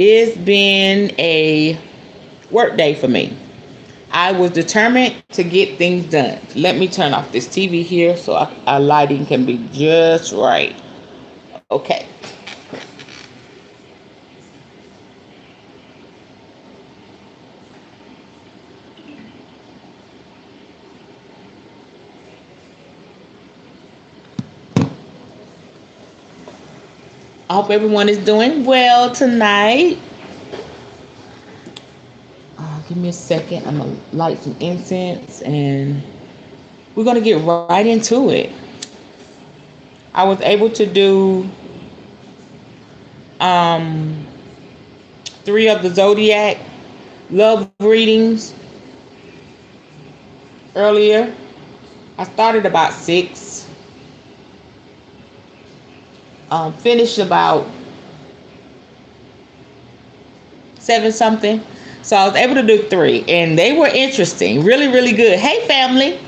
It's been a work day for me. I was determined to get things done. Let me turn off this TV here so our lighting can be just right. Okay. I hope everyone is doing well tonight. Give me a second. I'm going to light some incense and we're going to get right into it. I was able to do um, three of the Zodiac love readings earlier. I started about 6, finished about 7 something. So I was able to do 3, and they were interesting, really, really good. Hey, family.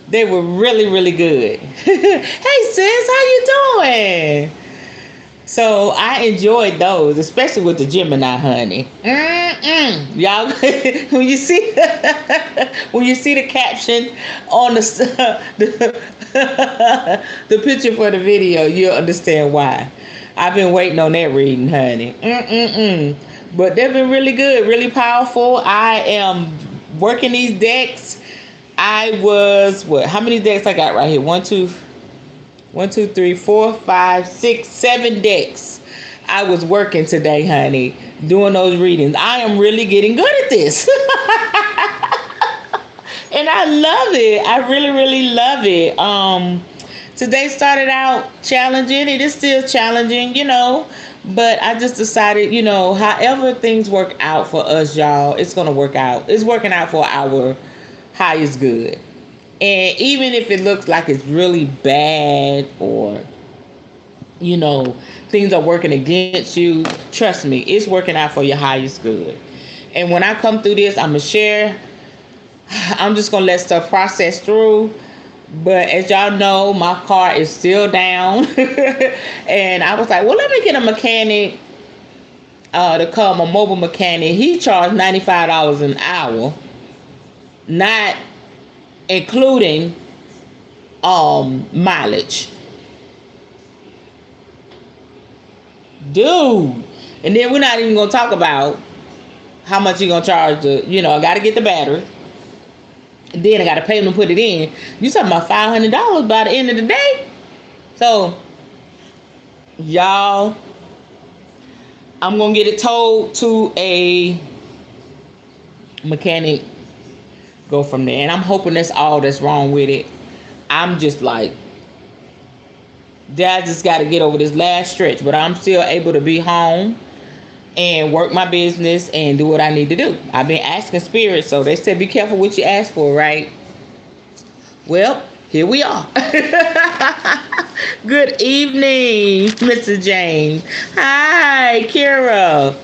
They were really, really good. Hey, sis, how you doing? So I enjoyed those, especially with the Gemini, honey. Y'all, when you see when you see the caption on the picture for the video, you'll understand why. I've been waiting on that reading, honey. But they've been really good, really powerful. I am working these decks. I was what? How many decks I got right here? 7 decks. I was working today, honey, doing those readings. I am really getting good at this. And I love it. I really, really love it. Today started out challenging. It is still challenging, but I just decided, however things work out for us, y'all, it's going to work out. It's working out for our highest good. And even if it looks like it's really bad or, things are working against you, trust me, it's working out for your highest good. And when I come through this, I'm going to share. I'm just going to let stuff process through. But as y'all know, my car is still down. And I was like, well, let me get a mechanic to come, a mobile mechanic. He charged $95 an hour, not including mileage. Dude. And then we're not even going to talk about how much you're going to charge I got to get the battery. Then I got to pay them to put it in. You talking about $500 by the end of the day? So, y'all, I'm going to get it towed to a mechanic, go from there. And I'm hoping that's all that's wrong with it. I'm just like, Dad just got to get over this last stretch. But I'm still able to be home and work my business and do what I need to do. I've been asking spirits, so they said be careful what you ask for, right? Well, here we are. Good evening, Mr. James. Hi, Kira.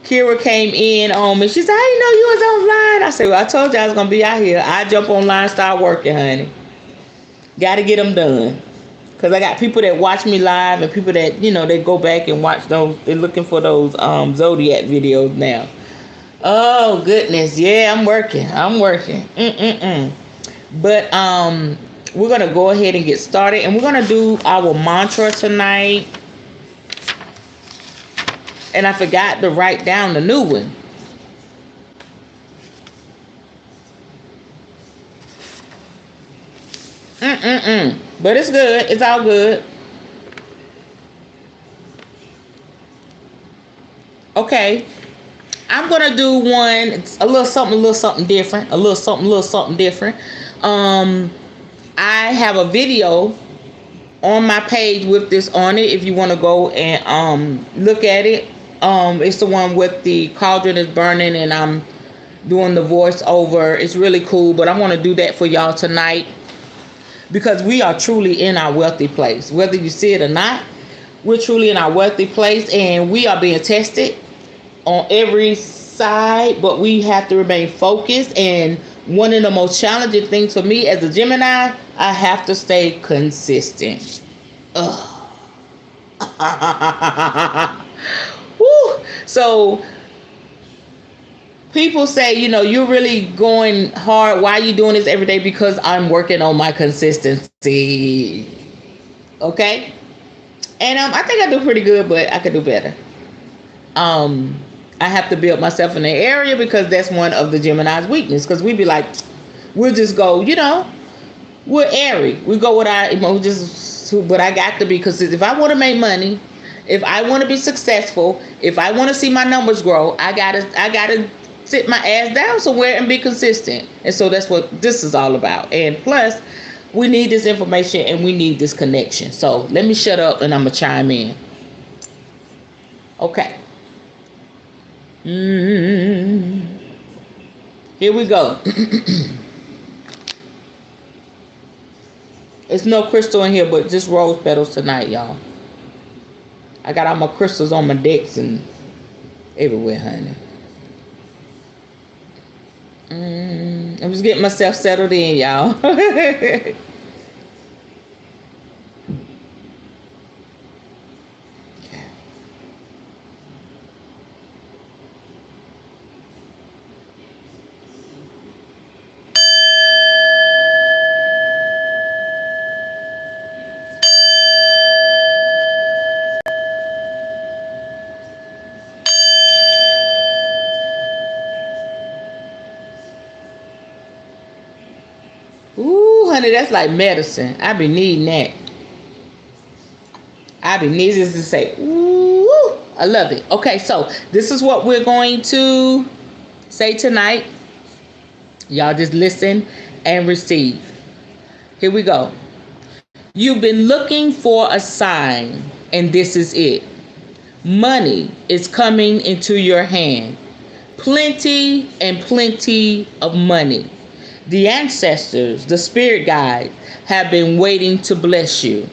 Kira came in on me. She said, I didn't know you was online. I said, well, I told you I was going to be out here. I jump online, start working, honey. Got to get them done. Because I got people that watch me live and people that, they go back and watch those. They're looking for those Zodiac videos now. Oh, goodness. Yeah, I'm working. But we're going to go ahead and get started. And we're going to do our mantra tonight. And I forgot to write down the new one. But it's good. It's all good. Okay. I'm going to do one, a little something different. A little something different. I have a video on my page with this on it if you want to go and look at it. It's the one with the cauldron is burning and I'm doing the voiceover. It's really cool, but I want to do that for y'all tonight because we are truly in our wealthy place. Whether you see it or not, we're truly in our wealthy place and we are being tested on every side, but we have to remain focused. And one of the most challenging things for me as a Gemini, I have to stay consistent. Woo. So people say, you're really going hard. Why are you doing this every day? Because I'm working on my consistency. Okay. And I think I do pretty good, but I could do better. I have to build myself in the area because that's one of the Gemini's weakness. Because we be like, we'll just go, we're airy. We go with our emotions, but I got to be, because if I want to make money, if I want to be successful, if I want to see my numbers grow, I gotta sit my ass down somewhere and be consistent. And so that's what this is all about. And plus, we need this information and we need this connection. So let me shut up and I'm gonna chime in. Okay. Here we go. It's no crystal in here, but just rose petals tonight, y'all. I got all my crystals on my decks and everywhere, honey. I was getting myself settled in, y'all. Ooh, honey, that's like medicine. I be needing that. I be needing to say, ooh, I love it. Okay, so this is what we're going to say tonight. Y'all just listen and receive. Here we go. You've been looking for a sign, and this is it. Money is coming into your hand. Plenty and plenty of money. The ancestors, the spirit guides, have been waiting to bless you.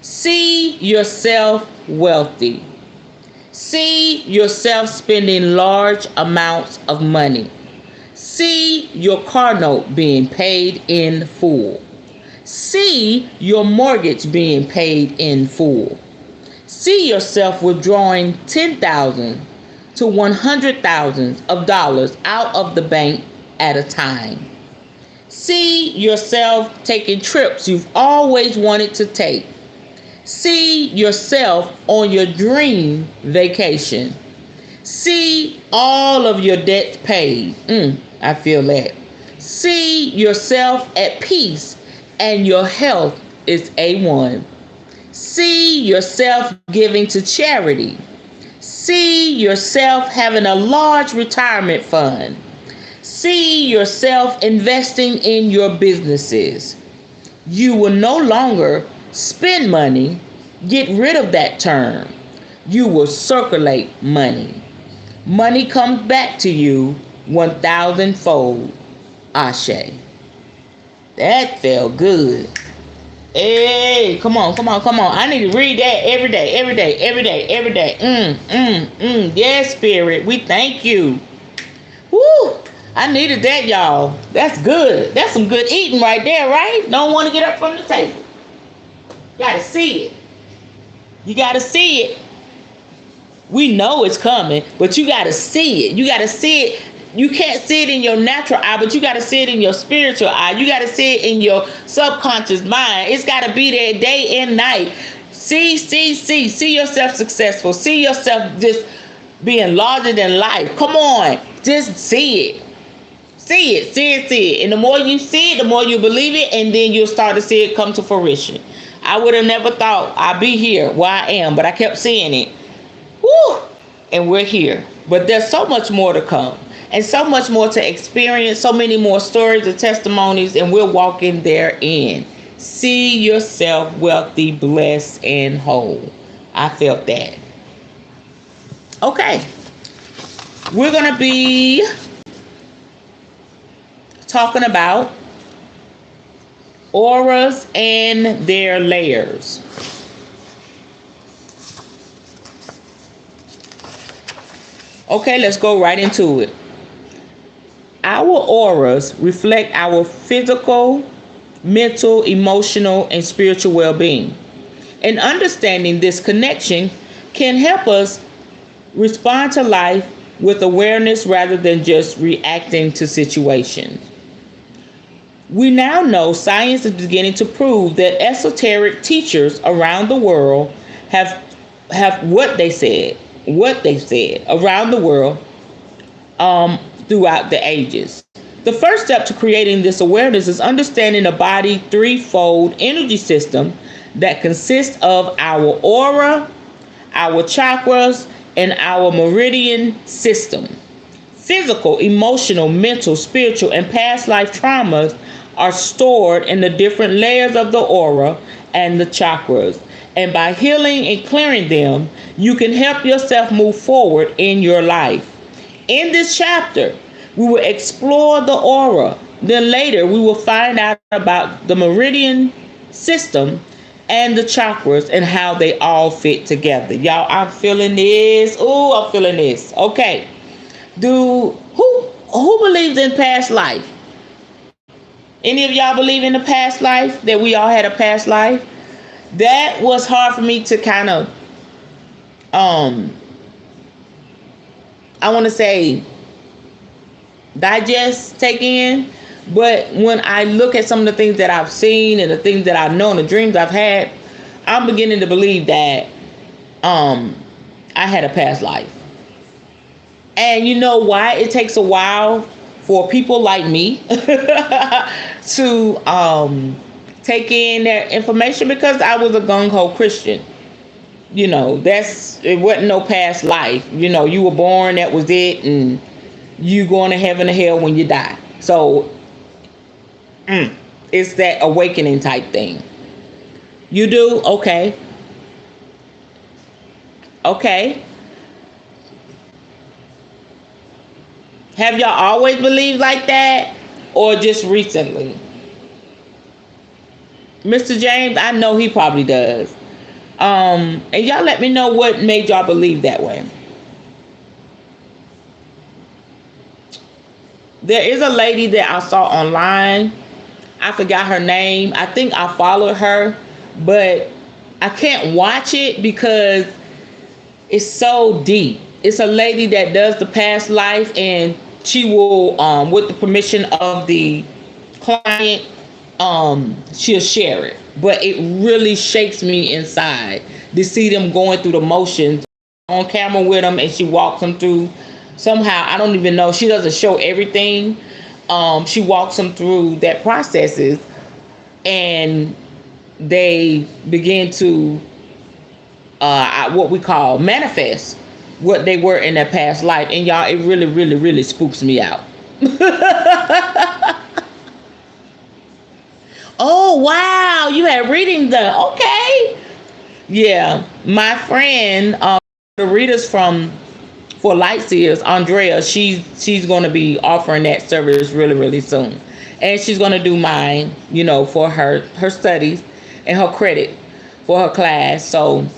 See yourself wealthy. See yourself spending large amounts of money. See your car note being paid in full. See your mortgage being paid in full. See yourself withdrawing $10,000 to $100,000 of dollars out of the bank at a time. See yourself taking trips you've always wanted to take. See yourself on your dream vacation. See all of your debts paid. I feel that. See yourself at peace and your health is A1. See yourself giving to charity. See yourself having a large retirement fund. See yourself investing in your businesses. You will no longer spend money. Get rid of that term. You will circulate money. Money comes back to you 1,000-fold. Ashe. That felt good. Hey, come on. I need to read that every day. Yes, Spirit, we thank you. Woo! I needed that, y'all. That's good. That's some good eating right there, right? Don't want to get up from the table. Gotta see it. You gotta see it. We know it's coming, but you gotta see it. You gotta see it. You can't see it in your natural eye, but you gotta see it in your spiritual eye. You gotta see it in your subconscious mind. It's gotta be there day and night. See yourself successful. See yourself just being larger than life. Come on, just see it. See it. And the more you see it, the more you believe it, and then you'll start to see it come to fruition. I would have never thought I'd be here where I am, but I kept seeing it. Woo! And we're here. But there's so much more to come. And so much more to experience. So many more stories and testimonies. And we're walking therein. See yourself wealthy, blessed, and whole. I felt that. Okay. We're going to be talking about auras and their layers. Okay, let's go right into it. Our auras reflect our physical, mental, emotional, and spiritual well-being. And understanding this connection can help us Respond to life with awareness rather than just reacting to situations. We now know science is beginning to prove that esoteric teachers around the world have what they said around the world throughout the ages. The first step to creating this awareness is understanding the body threefold energy system that consists of our aura, our chakras, and our meridian system. Physical, emotional, mental, spiritual, and past life traumas are stored in the different layers of the aura and the chakras. And by healing and clearing them, you can help yourself move forward in your life. In this chapter, we will explore the aura. Then later, we will find out about the meridian system and the chakras and how they all fit together. Y'all, I'm feeling this. Oh, I'm feeling this. Okay. Who believes in past life? Any of y'all believe in the past life, that we all had a past life? That was hard for me to kind of I want to say digest, take in. But when I look at some of the things that I've seen and the things that I know and the dreams I've had, I'm beginning to believe that I had a past life. And you know why it takes a while for people like me to take in that information? Because I was a gung-ho Christian. You know, it wasn't no past life. You know, you were born, that was it, and you going to heaven or hell when you die. So it's that awakening type thing. You do? Okay. Okay. Have y'all always believed like that, or just recently? Mr. James, I know he probably does. And y'all let me know what made y'all believe that way. There is a lady that I saw online. I forgot her name. I think I followed her, but I can't watch it because it's so deep. It's a lady that does the past life, and she will, with the permission of the client, she'll share it. But it really shakes me inside to see them going through the motions on camera with them, and she walks them through. Somehow, I don't even know. She doesn't show everything. She walks them through that processes, and they begin to what we call manifest what they were in their past life. And y'all, it really, really, really spooks me out. Oh, wow. You had reading done. Okay. Yeah. My friend, the readers for Lightseers, Andrea, she's going to be offering that service really, really soon. And she's going to do mine, you know, for her studies and her credit for her class. So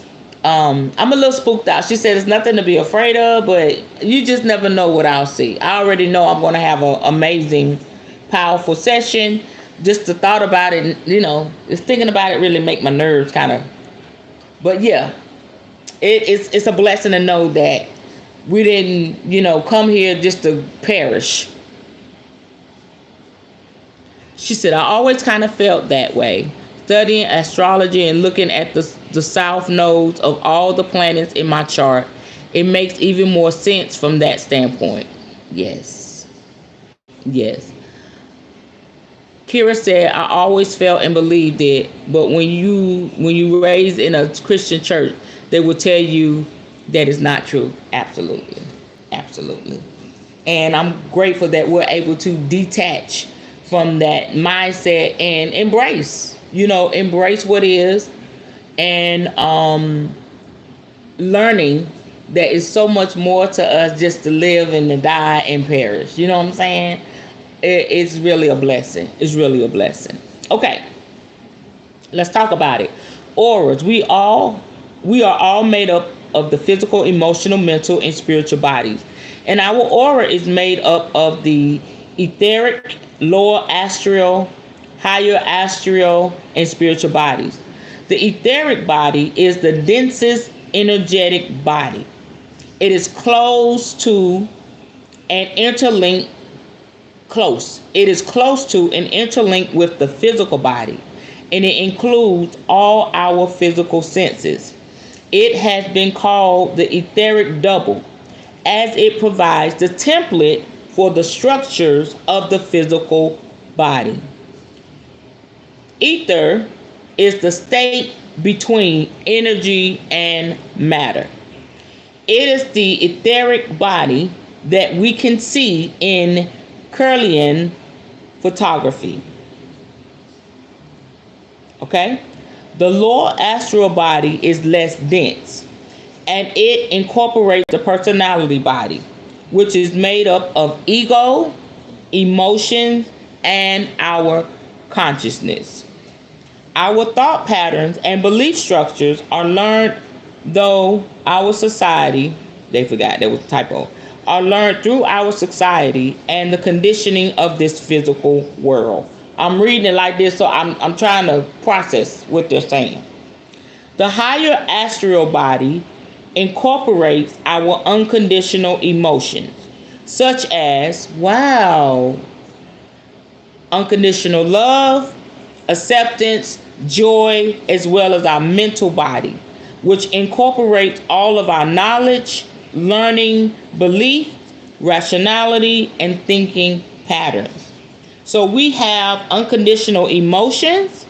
I'm a little spooked out. She said it's nothing to be afraid of, but you just never know what I'll see. I already know I'm going to have an amazing, powerful session. Just the thought about it, you know, just thinking about it really make my nerves kind of. But yeah, it's a blessing to know that we didn't, you know, come here just to perish. She said, I always kind of felt that way. Studying astrology and looking at the south nodes of all the planets in my chart, it makes even more sense from that standpoint. Yes. Yes. Kira said, I always felt and believed it, but when you raised in a Christian church, they will tell you that is not true. Absolutely. Absolutely. And I'm grateful that we're able to detach from that mindset and embrace what is, and learning that is so much more to us just to live and to die and perish. You know what I'm saying? It's really a blessing. It's really a blessing. Okay. Let's talk about it. Auras. We are all made up of the physical, emotional, mental, and spiritual bodies. And our aura is made up of the etheric, lower astral, higher astral, and spiritual bodies. The etheric body is the densest energetic body. It is close to and interlinked close. It is close to and interlinked with the physical body, and it includes all our physical senses. It has been called the etheric double, as it provides the template for the structures of the physical body. Ether is the state between energy and matter. It is the etheric body that we can see in Kirlian photography. Okay? The lower astral body is less dense, and it incorporates the personality body, which is made up of ego, emotions, and our consciousness. Our thought patterns and belief structures are learned though our society, they forgot, there was a typo, are learned through our society and the conditioning of this physical world. I'm reading it like this, so I'm trying to process what they're saying. The higher astral body incorporates our unconditional emotions, such as, wow, unconditional love, acceptance, joy, as well as our mental body, which incorporates all of our knowledge, learning, belief, rationality, and thinking patterns. So we have unconditional emotions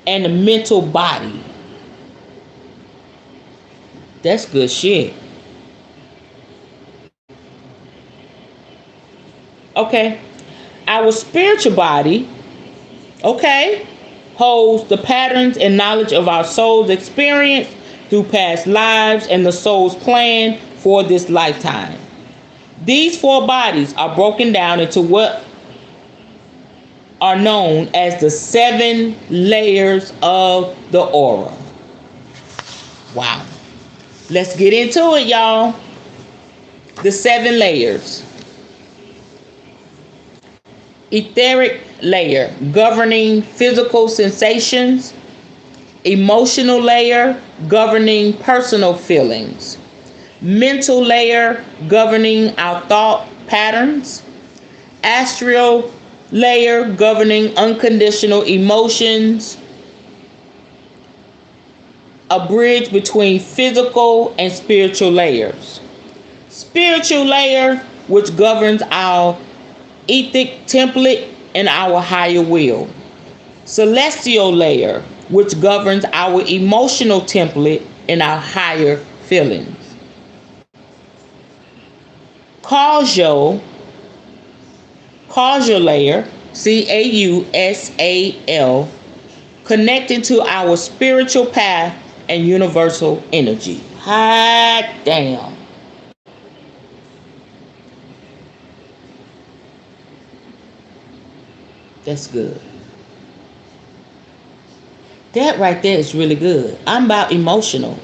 and the mental body. That's good shit. Okay. Our spiritual body, okay, holds the patterns and knowledge of our soul's experience through past lives and the soul's plan for this lifetime. These four bodies are broken down into what are known as the 7 layers of the aura. Wow. Let's get into it, y'all. The 7 layers. Etheric layer, governing physical sensations. Emotional layer, governing personal feelings. Mental layer, governing our thought patterns. Astral layer, governing unconditional emotions. A bridge between physical and spiritual layers. Spiritual layer, which governs our etheric template and our higher will. Celestial layer, which governs our emotional template and our higher feelings. Causal layer, Causal, connecting to our spiritual path and universal energy. Hot damn. That's good. That right there is really good. I'm about emotional.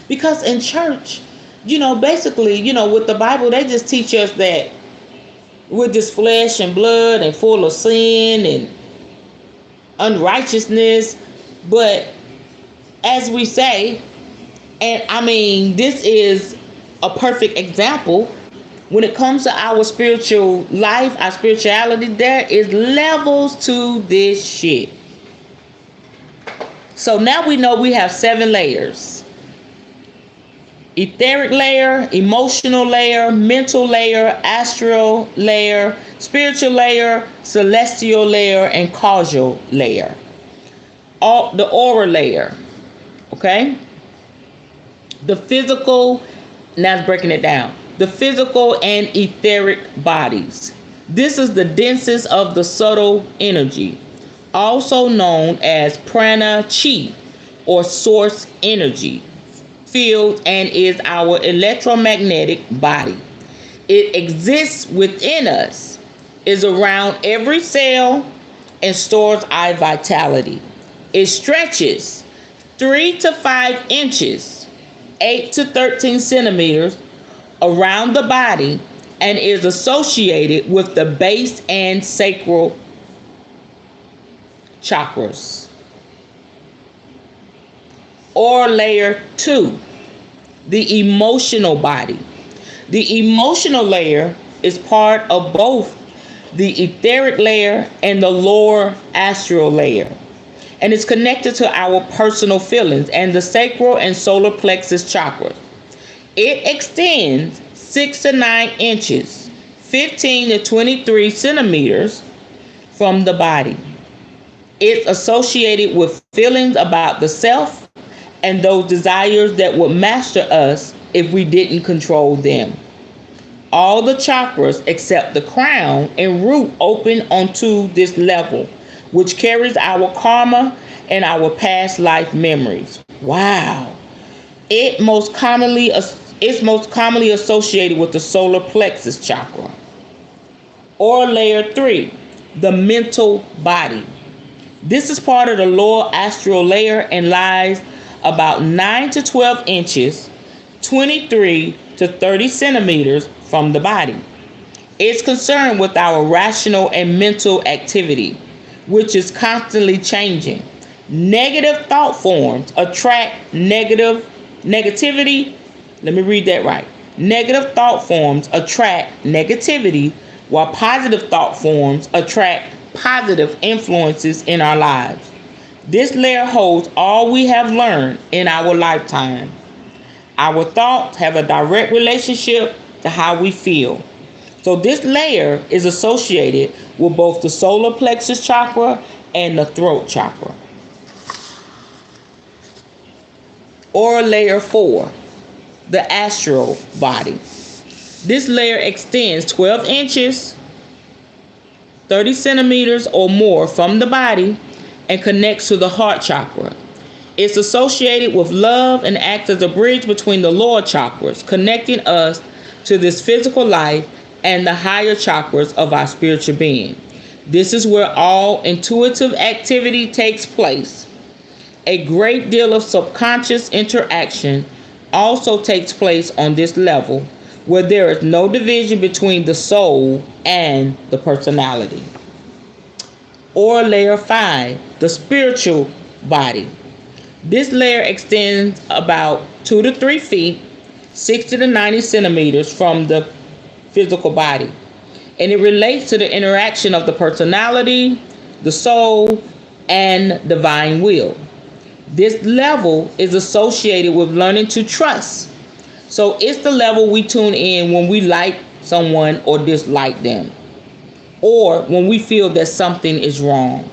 Because in church, basically, with the Bible, they just teach us that we're just flesh and blood and full of sin and unrighteousness. But as we say, and I mean, this is a perfect example. When it comes to our spiritual life, our spirituality, there is levels to this shit. So now we know we have 7 layers. Etheric layer, emotional layer, mental layer, astral layer, spiritual layer, celestial layer, and causal layer. All the aura layer. Okay? The physical, now it's breaking it down. The physical and etheric bodies. This is the densest of the subtle energy, also known as prana chi or source energy field, and is our electromagnetic body. It exists within us, is around every cell, and stores our vitality. It stretches 3 to 5 inches, 8 to 13 centimeters around the body, and is associated with the base and sacral chakras. Or layer 2, the emotional body. The emotional layer is part of both the etheric layer and the lower astral layer, and it's connected to our personal feelings and the sacral and solar plexus chakras. It extends 6 to 9 inches, 15 to 23 centimeters from the body. It's associated with feelings about the self and those desires that would master us if we didn't control them. All the chakras except the crown and root open onto this level, which carries our karma and our past life memories. Wow. It's most commonly associated with the solar plexus chakra. Or layer 3, the mental body. This is part of the lower astral layer and lies about 9 to 12 inches, 23 to 30 centimeters from the body. It's concerned with our rational and mental activity, which is constantly changing. Negative thought forms attract negativity. Let me read that right. Negative thought forms attract negativity, while positive thought forms attract positive influences in our lives. This layer holds all we have learned in our lifetime. Our thoughts have a direct relationship to how we feel. So this layer is associated with both the solar plexus chakra and the throat chakra. Or layer 4, the astral body. This layer extends 12 inches, 30 centimeters or more from the body and connects to the heart chakra. It's associated with love and acts as a bridge between the lower chakras, connecting us to this physical life and the higher chakras of our spiritual being. This is where all intuitive activity takes place. A great deal of subconscious interaction also takes place on this level, where there is no division between the soul and the personality. Or layer 5, the spiritual body. This layer extends about 2 to 3 feet, 60 to 90 centimeters from the physical body. And it relates to the interaction of the personality, the soul, and divine will. This level is associated with learning to trust. So it's the level we tune in when we like someone or dislike them, or when we feel that something is wrong.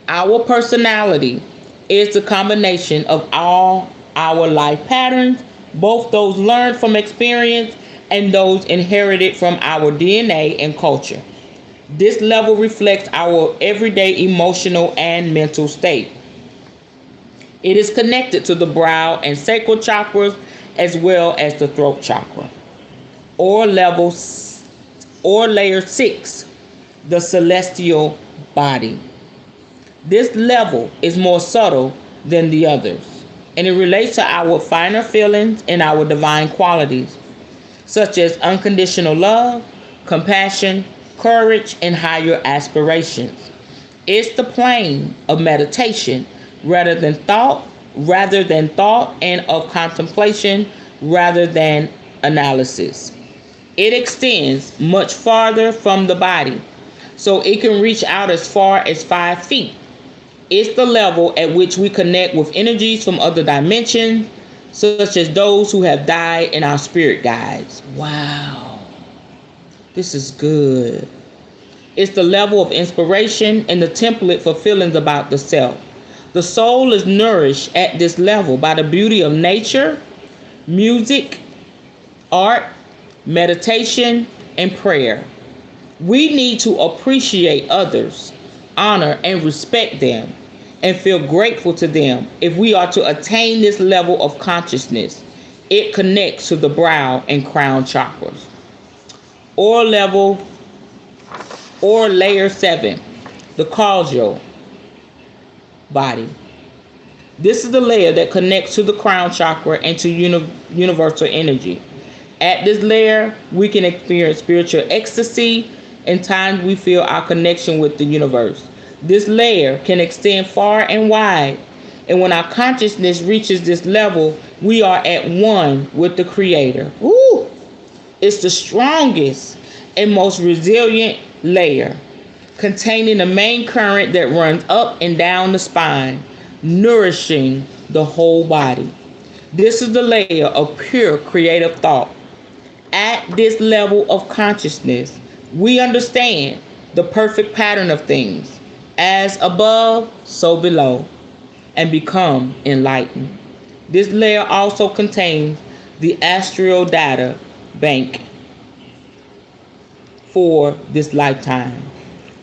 Our personality is the combination of all our life patterns, both those learned from experience and those inherited from our DNA and culture. This level reflects our everyday emotional and mental state. It is connected to the brow and sacral chakras as well as the throat chakra. Or layer 6, the celestial body. This level is more subtle than the others, and it relates to our finer feelings and our divine qualities, such as unconditional love, compassion, courage, and higher aspirations. It's the plane of meditation rather than thought, and of contemplation rather than analysis. It extends much farther from the body, so it can reach out as far as 5 feet. It's the level at which we connect with energies from other dimensions, such as those who have died and our spirit guides. Wow, this is good. It's the level of inspiration and the template for feelings about the self. The soul is nourished at this level by the beauty of nature, music, art, meditation, and prayer. We need to appreciate others, honor and respect them, and feel grateful to them if we are to attain this level of consciousness. It connects to the brow and crown chakras. Or layer 7, the causal body. This is the layer that connects to the crown chakra and to universal energy. At this layer, we can experience spiritual ecstasy. In times we feel our connection with the universe. This layer can extend far and wide. And when our consciousness reaches this level, we are at one with the Creator. Woo! It's the strongest and most resilient layer, containing the main current that runs up and down the spine, nourishing the whole body. This is the layer of pure creative thought. At this level of consciousness, we understand the perfect pattern of things, as above, so below, and become enlightened. This layer also contains the astral data bank for this lifetime,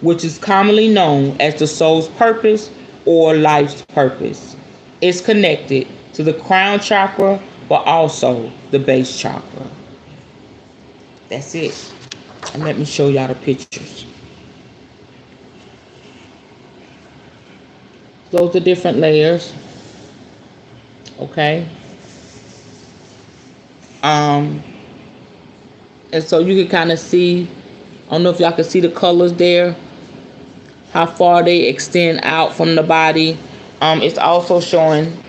which is commonly known as the soul's purpose or life's purpose. It's connected to the crown chakra, but also the base chakra. That's it. And let me show y'all the pictures. Those are different layers. Okay. And so you can kind of see, I don't know if y'all can see the colors there, how far they extend out from the body. It's also showing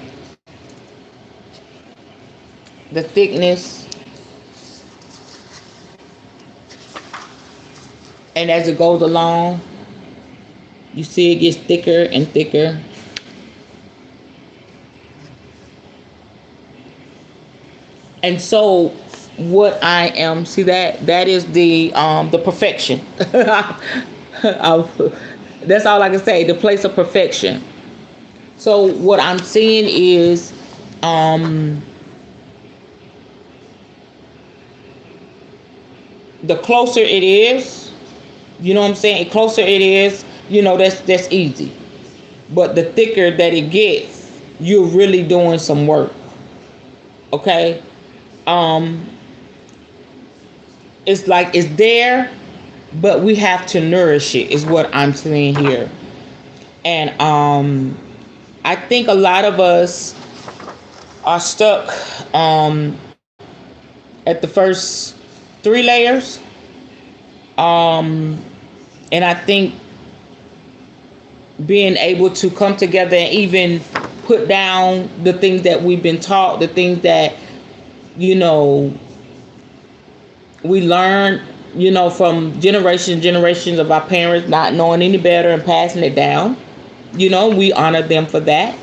the thickness. And as it goes along, you see it gets thicker and thicker. And so what I am, see that is the perfection. That's all I can say, the place of perfection. So what I'm seeing is the closer it is, you know what I'm saying? The closer it is, you know, that's easy. But the thicker that it gets, you're really doing some work. Okay? It's like it's there, but we have to nourish it, is what I'm saying here. And I think a lot of us are stuck at the first 3 layers. And I think being able to come together and even put down the things that we've been taught, the things that, you know, we learned, you know, from generations of our parents not knowing any better and passing it down. You know, we honor them for that.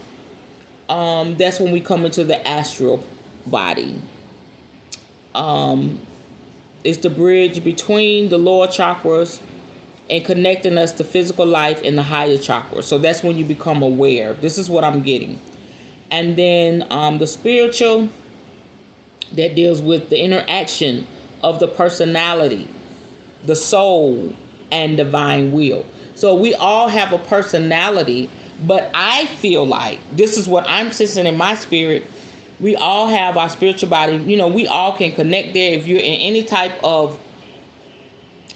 That's when we come into the astral body. It's the bridge between the lower chakras and connecting us to physical life in the higher chakras. So that's when you become aware. This is what I'm getting. And then the spiritual, that deals with the interaction of the personality, the soul, and divine will. So we all have a personality, but I feel like, this is what I'm sensing in my spirit, we all have our spiritual body. You know, we all can connect there. If you're in any type of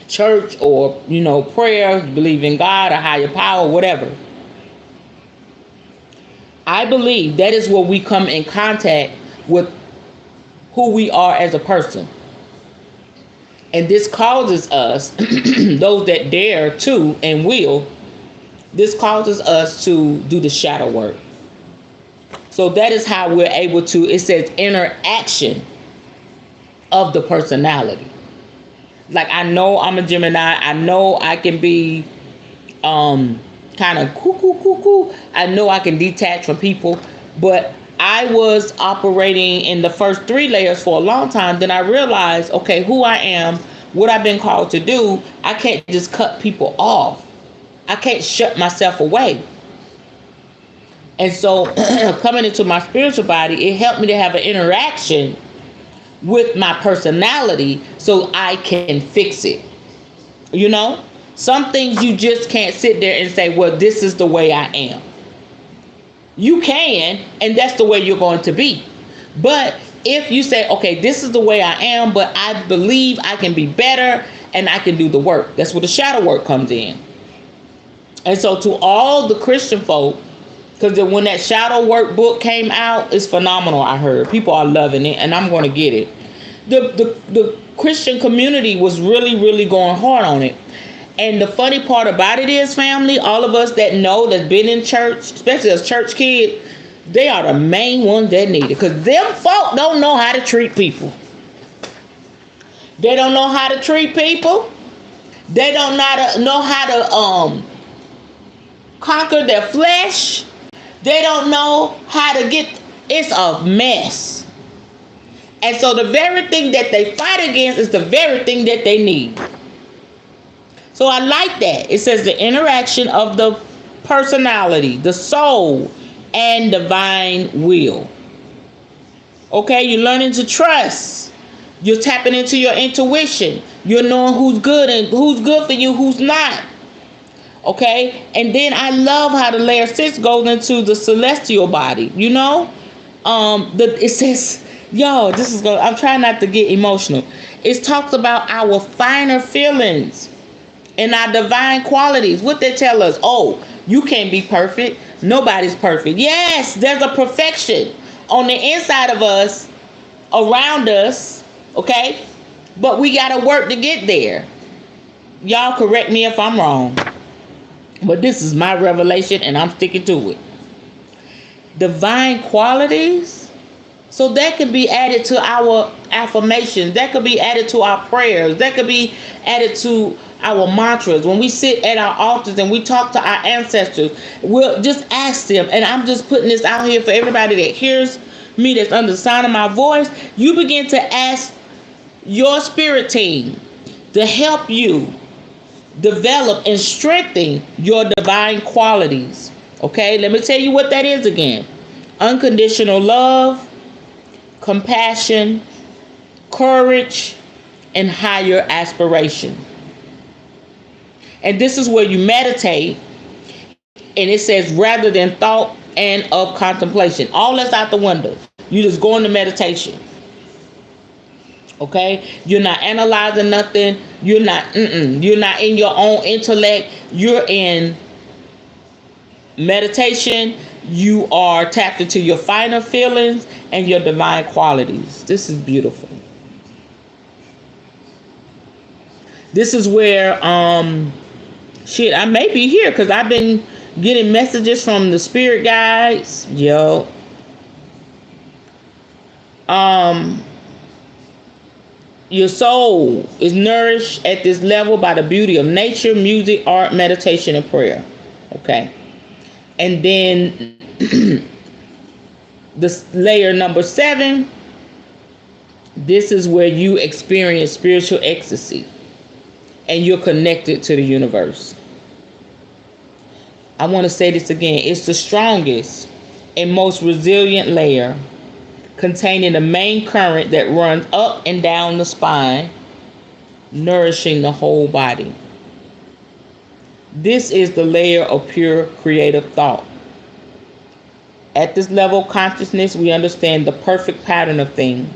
church or, you know, prayer, you believe in God, a higher power, whatever, I believe that is where we come in contact with who we are as a person. And this causes us, those that dare to and will, this causes us to do the shadow work. So that is how we're able to, it says interaction of the personality. Like, I know I'm a Gemini. I know I can be kind of cuckoo. I know I can detach from people. But I was operating in the first 3 layers for a long time. Then I realized, okay, who I am, what I've been called to do. I can't just cut people off. I can't shut myself away. And so coming into my spiritual body, it helped me to have an interaction with my personality so I can fix it. You know, some things you just can't sit there and say, well, this is the way I am. You can, and that's the way you're going to be. But if you say, okay, this is the way I am, but I believe I can be better and I can do the work. That's where the shadow work comes in. And so to all the Christian folk, because when that shadow work book came out, it's phenomenal. I heard people are loving it, and I'm going to get it. The Christian community was really going hard on it. And the funny part about it is, family, all of us that know, that's been in church, especially as church kids, they are the main ones that need it. Because them folk don't know how to treat people. They don't know how to treat people. They don't know how to conquer their flesh. They don't know how to get, it's a mess. And so the very thing that they fight against is the very thing that they need. So I like that. It says the interaction of the personality, the soul, and divine will. Okay, you're learning to trust. You're tapping into your intuition. You're knowing who's good and who's good for you, who's not. Okay, and then I love how the layer 6 goes into the celestial body. You know, it says, yo, this is going. I'm trying not to get emotional. It talks about our finer feelings and our divine qualities. What they tell us? Oh, you can't be perfect. Nobody's perfect. Yes, there's a perfection on the inside of us, around us. Okay, but we got to work to get there. Y'all correct me if I'm wrong. But this is my revelation and I'm sticking to it. Divine qualities. So that could be added to our affirmations. That could be added to our prayers. That could be added to our mantras. When we sit at our altars and we talk to our ancestors, we'll just ask them. And I'm just putting this out here for everybody that hears me, that's under the sound of my voice. You begin to ask your spirit team to help you develop and strengthen your divine qualities. Okay, let me tell you what that is again. Unconditional love, compassion, courage, and higher aspiration. And this is where you meditate, and it says rather than thought and of contemplation. All that's out the window. You just go into meditation. Okay, you're not analyzing nothing. You're not in your own intellect. You're in meditation. You are tapped into your finer feelings and your divine qualities. This is beautiful. This is where I may be here because I've been getting messages from the spirit guides. Yo. Your soul is nourished at this level by the beauty of nature, music, art, meditation, and prayer. Okay. And then this layer number 7, this is where you experience spiritual ecstasy and you're connected to the universe. I want to say this again. It's the strongest and most resilient layer, containing the main current that runs up and down the spine, nourishing the whole body. This is the layer of pure creative thought. At this level of consciousness, we understand the perfect pattern of things,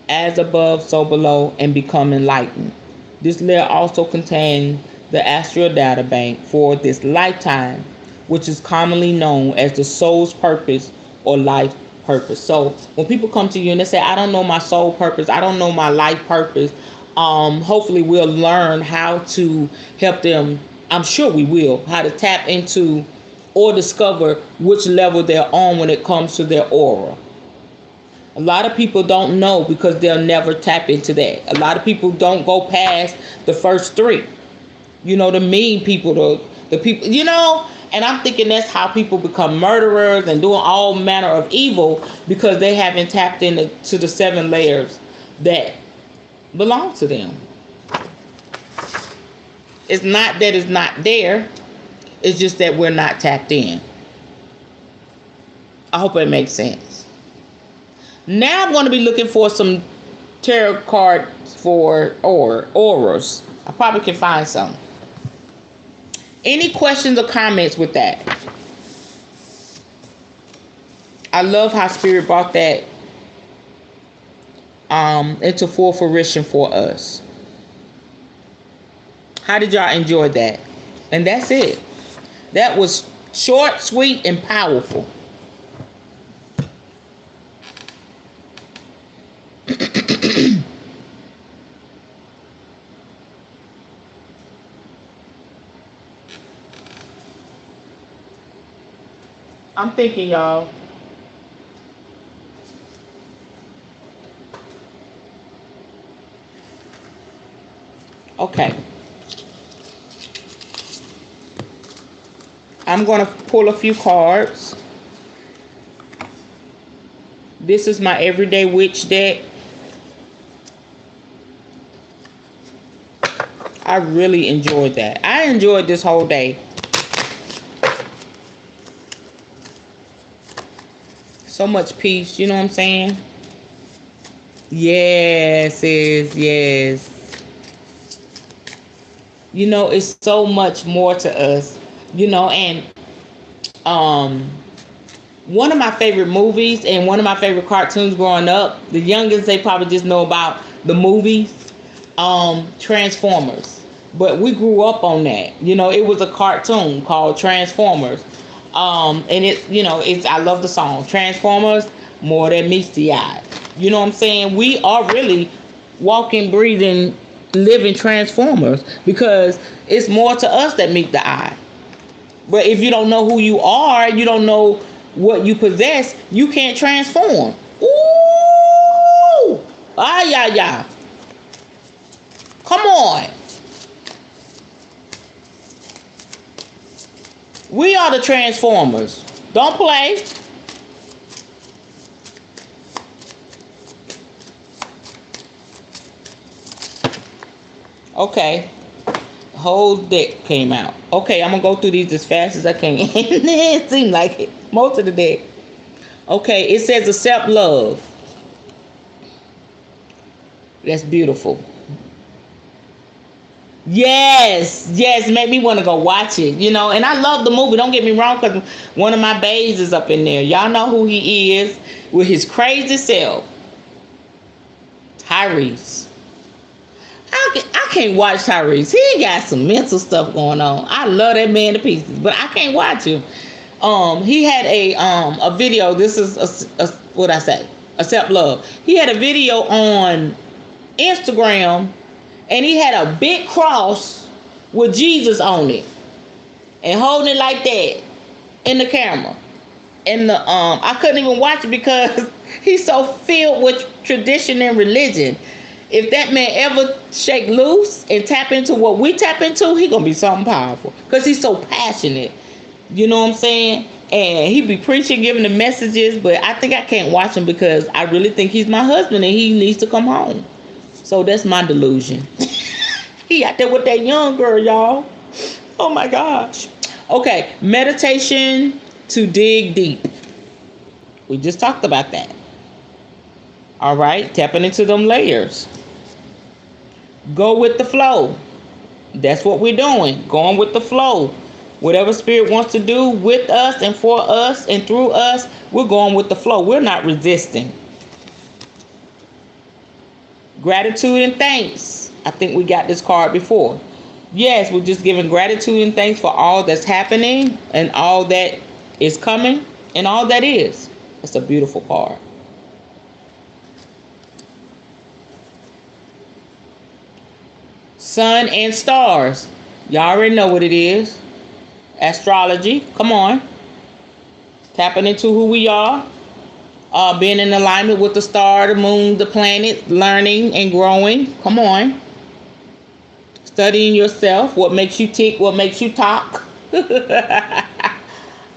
as above, so below, and become enlightened. This layer also contains the astral data bank for this lifetime, which is commonly known as the soul's purpose or life purpose. So when people come to you and they say, I don't know my soul purpose, I don't know my life purpose, hopefully we'll learn how to help them. I'm sure we will, how to tap into or discover which level they're on when it comes to their aura. A lot of people don't know because they'll never tap into that. A lot of people don't go past the first 3. You know, the mean people, the people, you know. And I'm thinking that's how people become murderers and doing all manner of evil, because they haven't tapped into the 7 layers that belong to them. It's not that it's not there. It's just that we're not tapped in. I hope it makes sense. Now I'm going to be looking for some tarot cards for auras. I probably can find some. Any questions or comments with that? I love how Spirit brought that into full fruition for us. How did y'all enjoy that? And that's it. That was short, sweet, and powerful. I'm thinking, y'all. Okay. I'm going to pull a few cards. This is my Everyday Witch deck. I really enjoyed that. I enjoyed this whole day. So much peace, you know what I'm saying? Yes, yes. You know, it's so much more to us. You know, and one of my favorite movies and one of my favorite cartoons growing up, the youngest, they probably just know about the movies, Transformers. But we grew up on that. You know, it was a cartoon called Transformers. And it, you know, it's, I love the song Transformers more than meets the eye. You know what I'm saying? We are really walking, breathing, living Transformers, because it's more to us that meet the eye. But if you don't know who you are, you don't know what you possess, you can't transform. Ooh! Ah, yeah. Come on. We are the Transformers. Don't play. Okay. Whole deck came out. Okay, I'm gonna go through these as fast as I can. It seemed like it. Most of the deck. Okay, it says accept love. That's beautiful. Yes, make me want to go watch it, you know. And I love the movie, don't get me wrong, because one of my babes is up in there. Y'all know who he is with his crazy self. Tyrese. I can't watch Tyrese. He got some mental stuff going on. I love that man to pieces, but I can't watch him. He had a video. This is what I say, accept love. He had a video on Instagram, and he had a big cross with Jesus on it, and holding it like that in the camera. And the I couldn't even watch it because he's so filled with tradition and religion. If that man ever shake loose and tap into what we tap into, he gonna be something powerful, because he's so passionate. You know what I'm saying? And he be preaching, giving the messages, but I think I can't watch him because I really think he's my husband and he needs to come home. So that's my delusion. He out there with that young girl, y'all. Oh my gosh. Okay, meditation to dig deep. We just talked about that. All right, tapping into them layers. Go with the flow. That's what we're doing. Going with the flow. Whatever spirit wants to do with us and for us and through us, we're going with the flow. We're not resisting. Gratitude and thanks. I think we got this card before. Yes, we're just giving gratitude and thanks for all that's happening and all that is coming and all that is. It's a beautiful card. Sun and stars. Y'all already know what it is. Astrology. Come on. Tapping into who we are. Being in alignment with the star, the moon, the planet. Learning and growing. Come on. Studying yourself. What makes you tick. What makes you talk.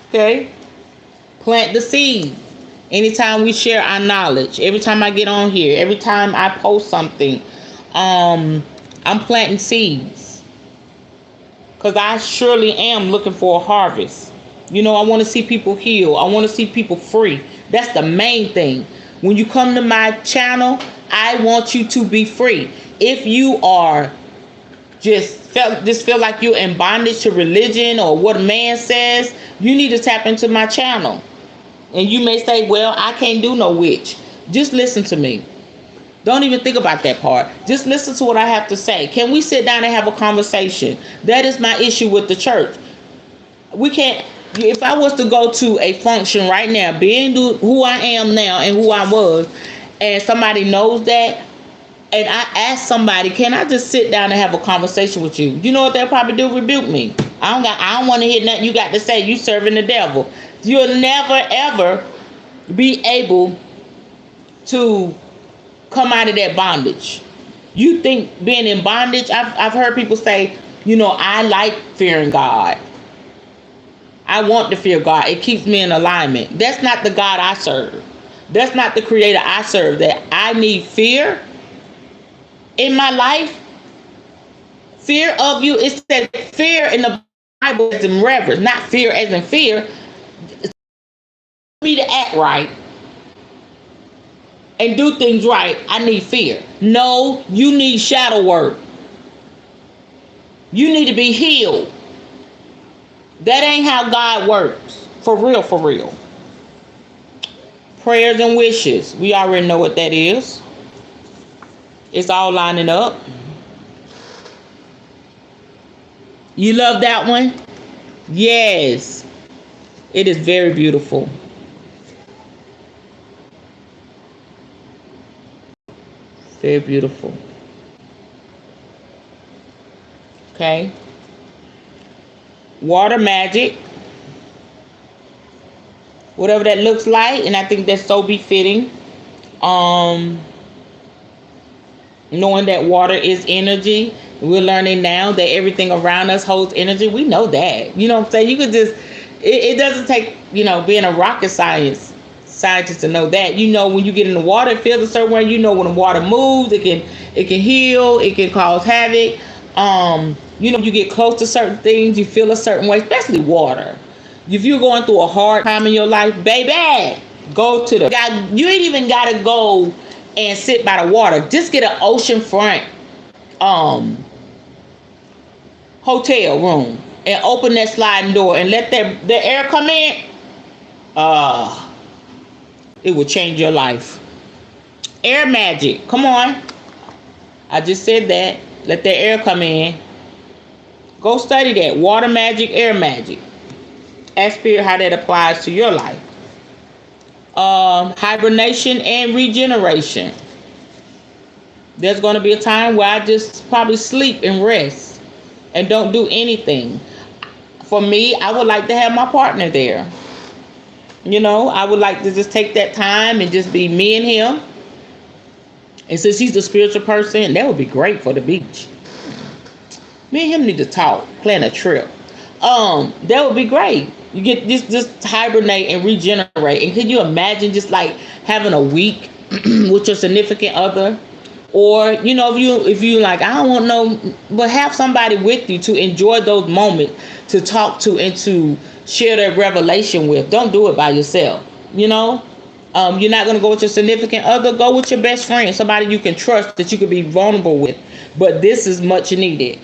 Okay. Plant the seed. Anytime we share our knowledge. Every time I get on here. Every time I post something. I'm planting seeds, because I surely am looking for a harvest. You know, I want to see people heal. I want to see people free. That's the main thing. When you come to my channel, I want you to be free. If you are just feel like you're in bondage to religion or what a man says, you need to tap into my channel. And you may say, well, I can't do no witch. Just listen to me. Don't even think about that part. Just listen to what I have to say. Can we sit down and have a conversation? That is my issue with the church. We can't. If I was to go to a function right now, being who I am now and who I was, and somebody knows that, and I ask somebody, can I just sit down and have a conversation with you? You know what they'll probably do? Rebuke me. I don't want to hear nothing you got to say. You serving the devil. You'll never ever be able to come out of that bondage. You think being in bondage, I've heard people say, I like fearing God. I want to fear God. It keeps me in alignment. That's not the God I serve. That's not the creator I serve. That I need fear in my life. Fear of you. It said fear in the Bible is in reverence, not fear as in fear. Me to act right and do things right, I need fear. No, you need shadow work. You need to be healed. That ain't how God works. For real, for real. Prayers and wishes. We already know what that is. It's all lining up. You love that one? Yes. It is very beautiful. Very beautiful. Okay. Water magic. Whatever that looks like. And I think that's so befitting. Knowing that water is energy. We're learning now that everything around us holds energy. We know that. You know what I'm saying? You could just, it doesn't take, being a rocket scientist to know that. When you get in the water, it feels a certain way. When the water moves, it can heal, it can cause havoc. You get close to certain things, you feel a certain way, especially water. If you're going through a hard time in your life, baby, go to you ain't even gotta go and sit by the water. Just get an oceanfront hotel room and open that sliding door and let the air come in. It will change your life. Air magic. Come on. I just said that. Let the air come in. Go study that. Water magic, air magic. Ask Spirit how that applies to your life. Hibernation and regeneration. There's going to be a time where I just probably sleep and rest and don't do anything. For me, I would like to have my partner there. I would like to just take that time and just be me and him. And since he's a spiritual person, that would be great for the beach. Me and him need to talk, plan a trip. That would be great. You get just hibernate and regenerate. And can you imagine just like having a week with your significant other? Or, if you like, I don't want no, but have somebody with you to enjoy those moments, to talk to and to share that revelation with. Don't do it by yourself. You're not going to go with your significant other. Go with your best friend, somebody you can trust, that you can be vulnerable with. But this is much needed.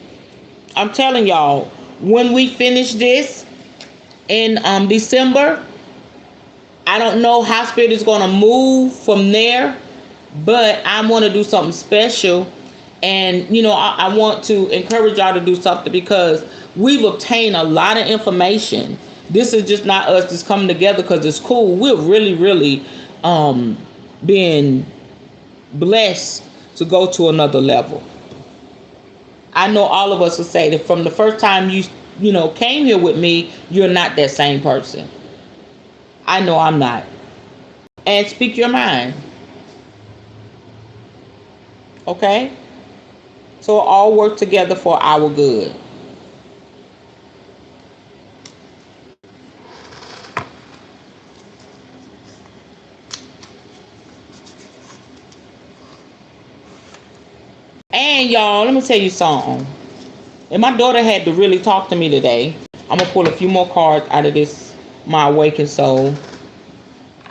I'm telling y'all, when we finish this in December, I don't know how Spirit is going to move from there, but I want to do something special. And, I want to encourage y'all to do something, because we've obtained a lot of information. This is just not us just coming together because it's cool. We're really, really being blessed to go to another level. I know all of us will say that from the first time you came here with me, you're not that same person. I know I'm not. And speak your mind. Okay? So all work together for our good. And y'all, let me tell you something. And my daughter had to really talk to me today. I'm gonna pull a few more cards out of this, my awakened soul.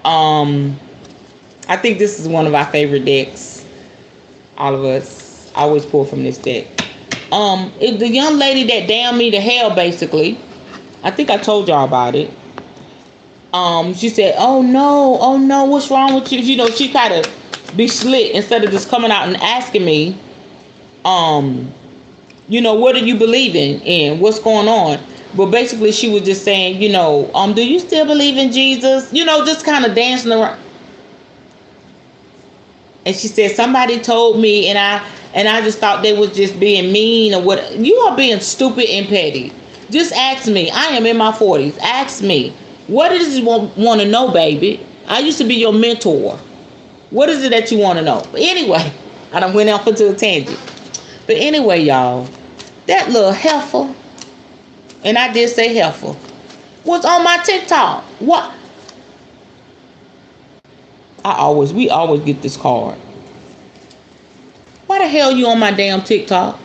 I think this is one of our favorite decks. All of us always pull from this deck. It's the young lady that damned me to hell, basically. I think I told y'all about it. She said, oh no, what's wrong with you? She kind of be slick instead of just coming out and asking me, what are you believing in? What's going on? But basically she was just saying, do you still believe in Jesus? Just kind of dancing around. And she said, somebody told me, and I just thought they was just being mean or what. You are being stupid and petty. Just ask me. I am in my 40s. Ask me. What is it you want to know, baby? I used to be your mentor. What is it that you want to know? But anyway, I done went off into a tangent. But anyway, y'all, that little heifer, and I did say heifer, was on my TikTok. What? We always get this card. Why the hell you on my damn TikTok?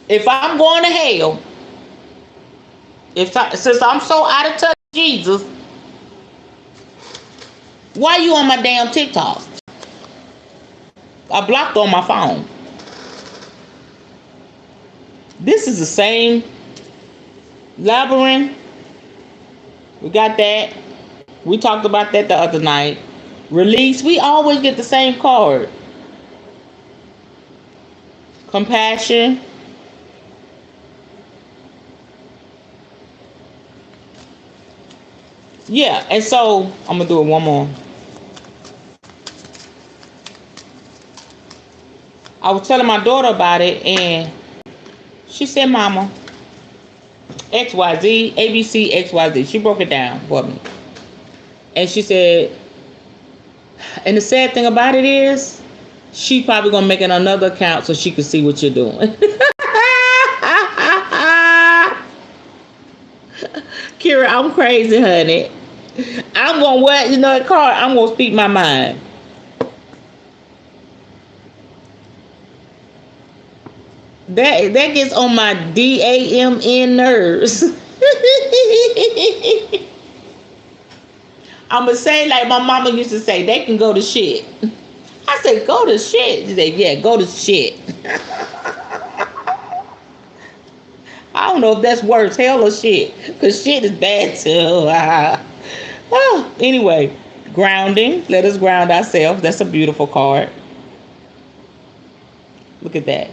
If I'm going to hell, since I'm so out of touch with Jesus, why you on my damn TikTok? I blocked on my phone. This is the same labyrinth. We got that. We talked about that the other night. Release. We always get the same card. Compassion. Yeah, and so I'm gonna do it one more. I was telling my daughter about it, and she said, "Mama, XYZ, ABC, XYZ." She broke it down for me, and she said, and the sad thing about it is, she probably gonna make it another account so she can see what you're doing. Kira, I'm crazy, honey. I'm gonna wear, that card. I'm gonna speak my mind. That gets on my DAMN nerves. I'ma say like my mama used to say, they can go to shit. I said, go to shit. She said, yeah, go to shit. I don't know if that's worse, hell or shit, because shit is bad too. Well, anyway, grounding. Let us ground ourselves. That's a beautiful card. Look at that.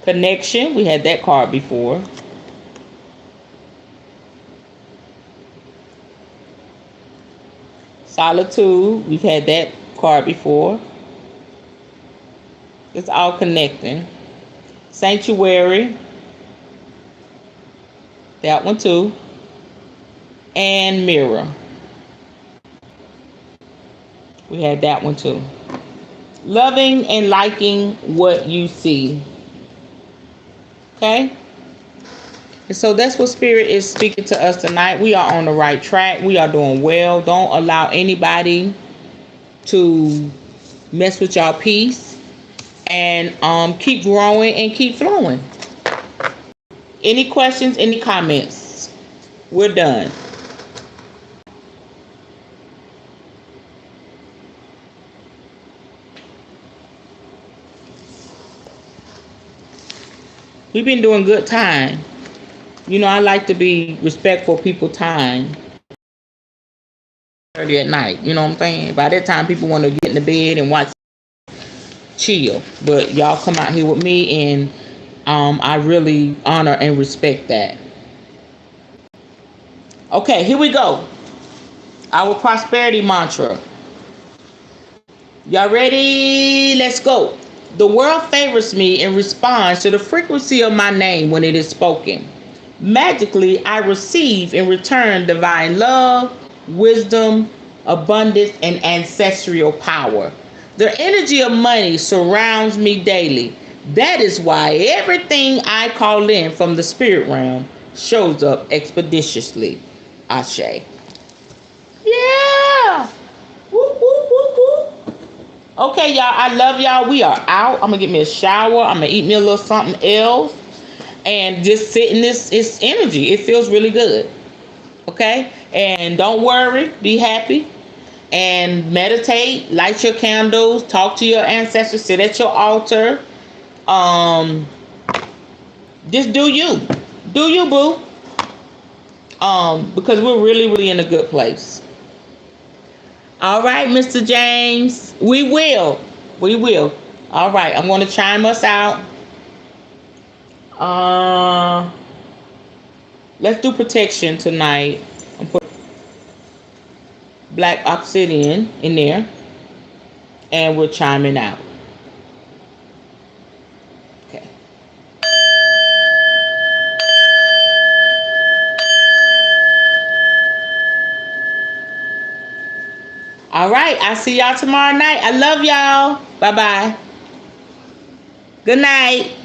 Connection. We had that card before. Solitude. We've had that card before. It's all connecting. Sanctuary. That one too. And mirror. We had that one too. Loving and liking what you see. Okay? And so that's what Spirit is speaking to us tonight. We are on the right track. We are doing well. Don't allow anybody to mess with y'all peace. And keep growing and keep flowing. Any questions, any comments? We're done. We've been doing good time. I like to be respectful of people's time. Early at night, you know what I'm saying? By that time, people want to get in the bed and watch, chill. But y'all come out here with me, and I really honor and respect that. Okay, here we go. Our prosperity mantra. Y'all ready? Let's go. The world favors me and responds to the frequency of my name when it is spoken. Magically, I receive in return divine love, wisdom, abundance, and ancestral power. The energy of money surrounds me daily. That is why everything I call in from the spirit realm shows up expeditiously. Ashe. Yeah. Whoop, whoop, whoop, whoop. Okay, y'all. I love y'all. We are out. I'm gonna get me a shower. I'm gonna eat me a little something else, and just sit in this energy. It feels really good. Okay, and don't worry. Be happy. And meditate, light your candles, talk to your ancestors, sit at your altar. Just do you, boo. Because we're really, really in a good place. All right, Mr. James, we will. All right, I'm going to chime us out. Let's do protection tonight. Black obsidian in there, and we're chiming out. All right. I'll see y'all tomorrow night. I love y'all. Bye bye. Good night.